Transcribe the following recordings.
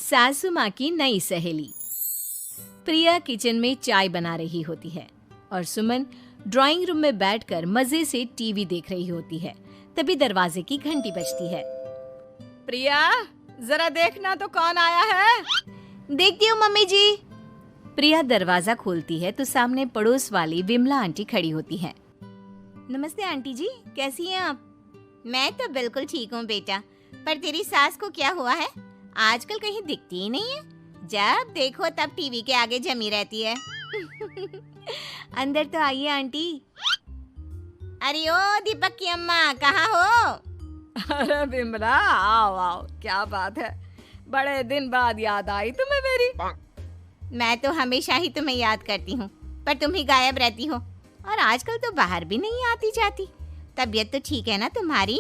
सासू माँ की नई सहेली। प्रिया किचन में चाय बना रही होती है और सुमन ड्राइंग रूम में बैठकर मजे से टीवी देख रही होती है। तभी दरवाजे की घंटी बजती है। प्रिया, जरा देखना तो कौन आया है। देखती हूँ मम्मी जी। प्रिया दरवाजा खोलती है तो सामने पड़ोस वाली विमला आंटी खड़ी होती है। नमस्ते आंटी जी, कैसी हैं आप? मैं तो बिल्कुल ठीक हूँ बेटा, पर तेरी सास को क्या हुआ है? आजकल कहीं दिखती ही नहीं है। जब देखो तब टीवी के आगे जमी रहती है। अंदर तो आइए आंटी। अरे ओ दीपक की अम्मा, कहाँ हो? अरे विमला, आओ आओ, क्या बात है, बड़े दिन बाद याद आई तुम्हें मेरी। मैं तो हमेशा ही तुम्हें याद करती हूँ, पर तुम ही गायब रहती हो और आजकल तो बाहर भी नहीं आती जाती। तबीयत तो ठीक है ना तुम्हारी?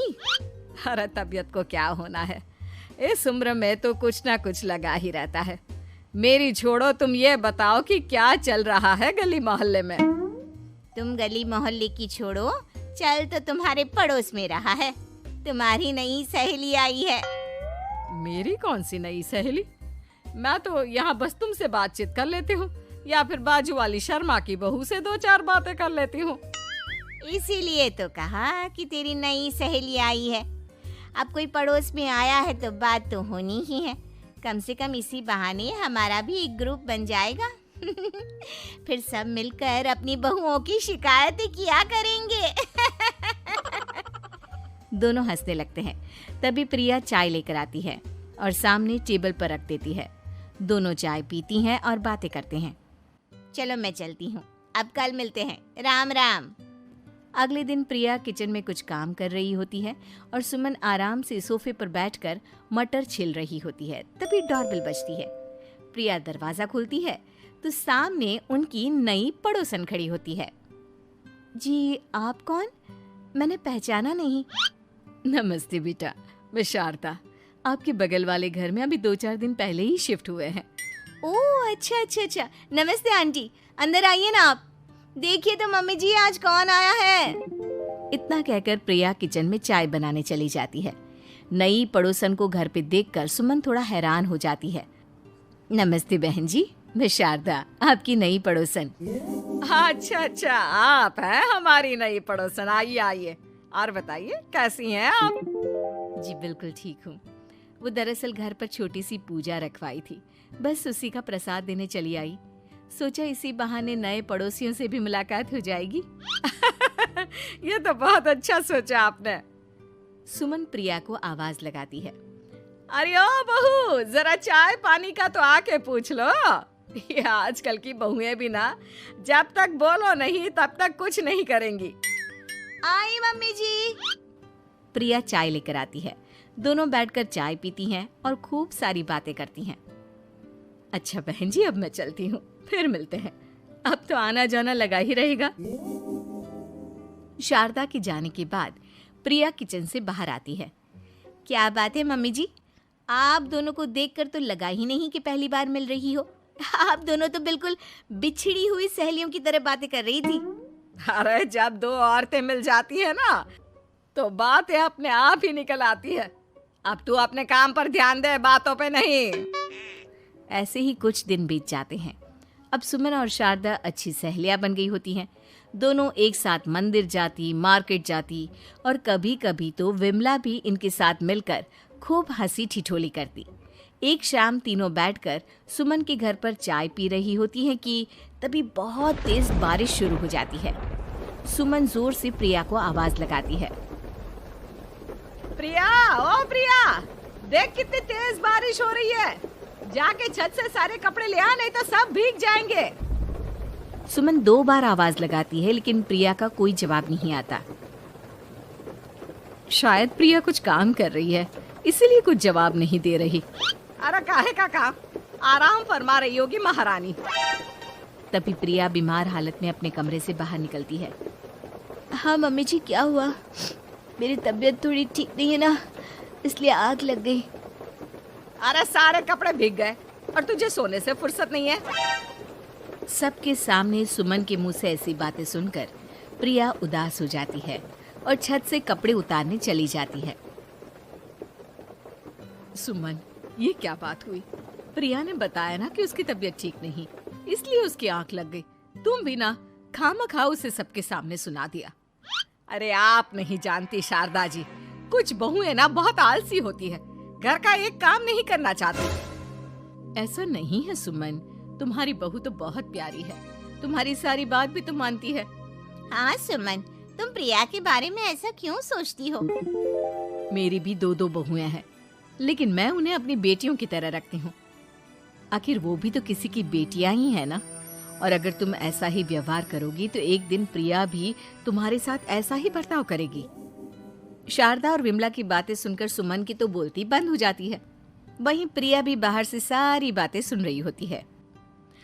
अरे तबीयत को क्या होना है, इस उम्र में तो कुछ ना कुछ लगा ही रहता है। मेरी छोड़ो, तुम ये बताओ कि क्या चल रहा है गली मोहल्ले में। तुम गली मोहल्ले की छोड़ो, चल तो तुम्हारे पड़ोस में रहा है। तुम्हारी नई सहेली आई है। मेरी कौन सी नई सहेली? मैं तो यहाँ बस तुमसे बातचीत कर लेती हूँ या फिर बाजू वाली शर्मा की बहू से दो चार बातें कर लेती हूँ। इसीलिए तो कहा कि तेरी नई सहेली आई है। अब कोई पड़ोस में आया है तो बात तो होनी ही है। कम से कम इसी बहाने हमारा भी एक ग्रुप बन जाएगा। फिर सब मिलकर अपनी बहुओं की शिकायतें किया करेंगे। दोनों हंसने लगते हैं। तभी प्रिया चाय लेकर आती है और सामने टेबल पर रख देती है। दोनों चाय पीती हैं और बातें करते हैं। चलो मैं चलती हूँ, अब कल मिलते हैं। राम राम। अगले दिन प्रिया किचन में कुछ काम कर रही होती है और सुमन आराम से सोफे पर बैठकर मटर छिल रही होती है। तभी डोरबेल बजती है। प्रिया दरवाजा खोलती है तो सामने उनकी नई पड़ोसन खड़ी होती है। जी, आप कौन? मैंने पहचाना नहीं। नमस्ते बेटा, मैं शारदा, आपके बगल वाले घर में अभी 2-4 दिन पहले ही शिफ्ट हुए हैं। ओह अच्छा अच्छा अच्छा, नमस्ते आंटी, अंदर आइए ना आप। देखिए तो मम्मी जी, आज कौन आया है। इतना कहकर प्रिया किचन में चाय बनाने चली जाती है। नई पड़ोसन को घर पे देखकर सुमन थोड़ा हैरान हो जाती है। नमस्ते बहन जी, मैं शारदा, आपकी नई पड़ोसन। अच्छा अच्छा, आप हैं हमारी नई पड़ोसन। आइए आइए, और बताइए कैसी हैं आप? जी बिल्कुल ठीक हूँ। वो दरअसल घर पर छोटी सी पूजा रखवाई थी, बस उसी का प्रसाद देने चली आई। सोचा इसी बहाने नए पड़ोसियों से भी मुलाकात हो जाएगी। ये तो बहुत अच्छा सोचा आपने। सुमन प्रिया को आवाज लगाती है। अरे ओ बहू, जरा चाय पानी का तो आके पूछ लो। ये आजकल की बहुएं भी ना, जब तक बोलो नहीं तब तक कुछ नहीं करेंगी। आई मम्मी जी। प्रिया चाय लेकर आती है। दोनों बैठकर चाय पीती हैं और खूब सारी बातें करती हैं। अच्छा बहन जी, अब मैं चलती हूँ, फिर मिलते हैं। अब तो आना जाना लगा ही रहेगा। शारदा के जाने के बाद प्रिया किचन से बाहर आती है। क्या बात है मम्मी जी, आप दोनों को देखकर तो लगा ही नहीं कि पहली बार मिल रही हो। आप दोनों तो बिल्कुल बिछड़ी हुई सहेलियों की तरह बातें कर रही थी। अरे जब दो औरतें मिल जाती है ना, तो बातें अपने आप ही निकल आती है। अब तू अपने काम पर ध्यान दे, बातों पे नहीं। ऐसे ही कुछ दिन बीत जाते हैं। अब सुमन और शारदा अच्छी सहेलियां बन गई होती हैं। दोनों एक साथ मंदिर जाती, मार्केट जाती और कभी कभी तो विमला भी इनके साथ मिलकर खूब हंसी ठिठोली करती। एक शाम तीनों बैठकर सुमन के घर पर चाय पी रही होती हैं कि तभी बहुत तेज बारिश शुरू हो जाती है। सुमन जोर से प्रिया को आवाज लगाती है। प्रिया, ओ प्रिया, देख कितनी तेज बारिश हो रही है। जाके छत से सारे कपड़े ले आ, नहीं तो सब भीग जाएंगे। सुमन 2 बार आवाज लगाती है लेकिन प्रिया का कोई जवाब नहीं आता। शायद प्रिया कुछ काम कर रही है, इसीलिए कुछ जवाब नहीं दे रही। अरे काहे का काम, आराम फरमा रही होगी महारानी। तभी प्रिया बीमार हालत में अपने कमरे से बाहर निकलती है। हाँ मम्मी जी, क्या हुआ? मेरी तबीयत थोड़ी ठीक नहीं है ना, इसलिए आग लग गई। अरे सारे कपड़े भीग गए और तुझे सोने से फुर्सत नहीं है। सबके सामने सुमन के मुंह से ऐसी बातें सुनकर प्रिया उदास हो जाती है और छत से कपड़े उतारने चली जाती है। सुमन, ये क्या बात हुई? प्रिया ने बताया ना कि उसकी तबीयत ठीक नहीं, इसलिए उसकी आंख लग गई। तुम भी ना खामखा उसे सबके सामने सुना दिया। अरे आप नहीं जानती शारदा जी, कुछ बहुएं ना बहुत आलसी होती है, घर का एक काम नहीं करना चाहती। ऐसा नहीं है सुमन, तुम्हारी बहू तो बहुत प्यारी है, तुम्हारी सारी बात भी तो मानती है। हाँ सुमन, तुम प्रिया के बारे में ऐसा क्यों सोचती हो? मेरी भी दो बहुएं हैं, लेकिन मैं उन्हें अपनी बेटियों की तरह रखती हूँ। आखिर वो भी तो किसी की बेटियां ही है ना। और अगर तुम ऐसा ही व्यवहार करोगी तो एक दिन प्रिया भी तुम्हारे साथ ऐसा ही बर्ताव करेगी। शारदा और विमला की बातें सुनकर सुमन की तो बोलती बंद हो जाती है। वहीं प्रिया भी बाहर से सारी बातें सुन रही होती है।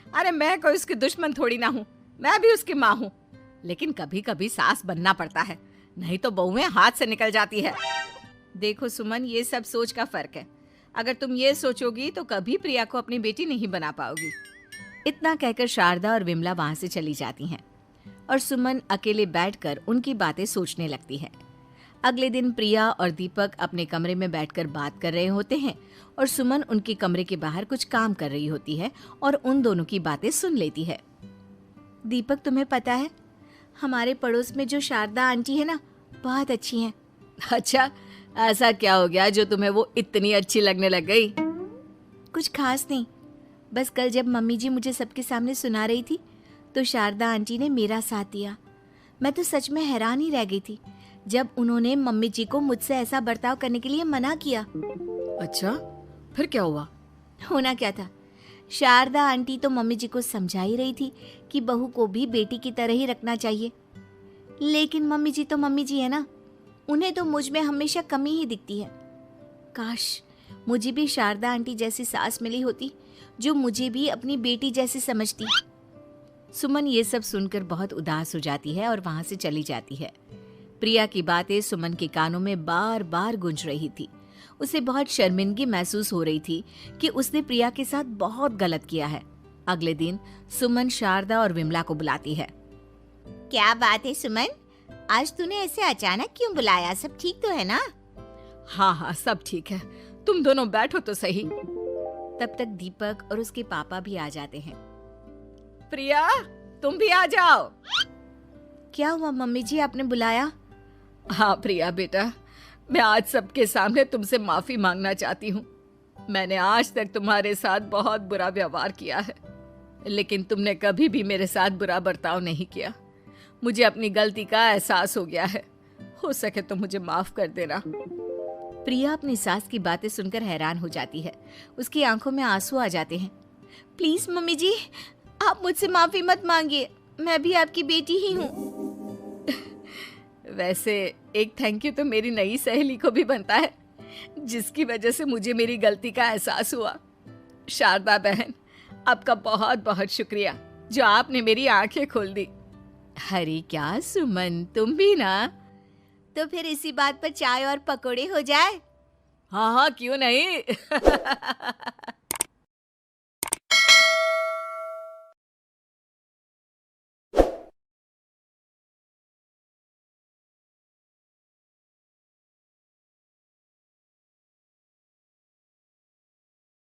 अरे मैं कोई उसकी दुश्मन थोड़ी ना हूँ, मैं भी उसकी माँ हूँ, लेकिन कभी कभी सास बनना पड़ता है, नहीं तो बहुएं हाथ से निकल जाती है। देखो सुमन, ये सब सोच का फर्क है। अगर तुम ये सोचोगी तो कभी प्रिया को अपनी बेटी नहीं बना पाओगी। इतना कहकर शारदा और विमला वहां से चली जाती हैं और सुमन अकेले बैठकर उनकी बातें सोचने लगती है। अगले दिन प्रिया और दीपक अपने कमरे में बैठकर बात कर रहे होते हैं और सुमन उनके कमरे के बाहर कुछ काम कर रही होती है और उन दोनों की बातें सुन लेती है। दीपक, तुम्हें पता है हमारे पड़ोस में जो शारदा आंटी है ना, बहुत अच्छी हैं। अच्छा, ऐसा क्या हो गया जो तुम्हें वो इतनी अच्छी लगने लग गई? कुछ खास नहीं, बस कल जब मम्मी जी मुझे सबके सामने सुना रही थी तो शारदा आंटी ने मेरा साथ दिया। मैं तो सच में हैरान ही रह गई थी जब उन्होंने मम्मी जी को मुझसे ऐसा बर्ताव करने के लिए मना किया। अच्छा, फिर क्या हुआ? होना क्या था, शारदा आंटी तो मम्मी जी को समझा ही रही थी कि बहू को भी बेटी की तरह ही रखना चाहिए, लेकिन मम्मी जी तो मम्मी जी है ना, उन्हें तो मुझ में हमेशा कमी ही दिखती है। काश मुझे भी शारदा आंटी जैसी सास मिली होती जो मुझे भी अपनी बेटी जैसी समझती। सुमन ये सब सुनकर बहुत उदास हो जाती है और वहां से चली जाती है। प्रिया की बातें सुमन के कानों में बार बार गूंज रही थी। उसे बहुत शर्मिंदगी महसूस हो रही थी कि उसने प्रिया के साथ बहुत गलत किया है। अगले दिन सुमन शारदा और विमला को बुलाती है। क्या बात है सुमन, आज तूने ऐसे अचानक क्यों बुलाया? सब ठीक तो है ना? हाँ, सब ठीक है, तुम दोनों बैठो तो सही। तब तक दीपक और उसके पापा भी आ जाते हैं। प्रिया, तुम भी आ जाओ। क्या हुआ मम्मी जी, आपने बुलाया? हाँ प्रिया बेटा, मैं आज सबके सामने तुमसे माफी मांगना चाहती हूँ। मैंने आज तक तुम्हारे साथ बहुत बुरा व्यवहार किया है, लेकिन तुमने कभी भी मेरे साथ बुरा बर्ताव नहीं किया। मुझे अपनी गलती का एहसास हो गया है, हो सके तो मुझे माफ कर देना। प्रिया अपनी सास की बातें सुनकर हैरान हो जाती है। उसकी आंखों में आंसू आ जाते हैं। प्लीज मम्मी जी, आप मुझसे माफी मत मांगिए, मैं भी आपकी बेटी ही हूँ। वैसे एक थैंक यू तो मेरी नई सहेली को भी बनता है, जिसकी वजह से मुझे मेरी गलती का एहसास हुआ। शारदा बहन, आपका बहुत बहुत शुक्रिया जो आपने मेरी आंखें खोल दी। अरे क्या सुमन, तुम भी ना? तो फिर इसी बात पर चाय और पकोड़े हो जाए? हाँ, क्यों नहीं।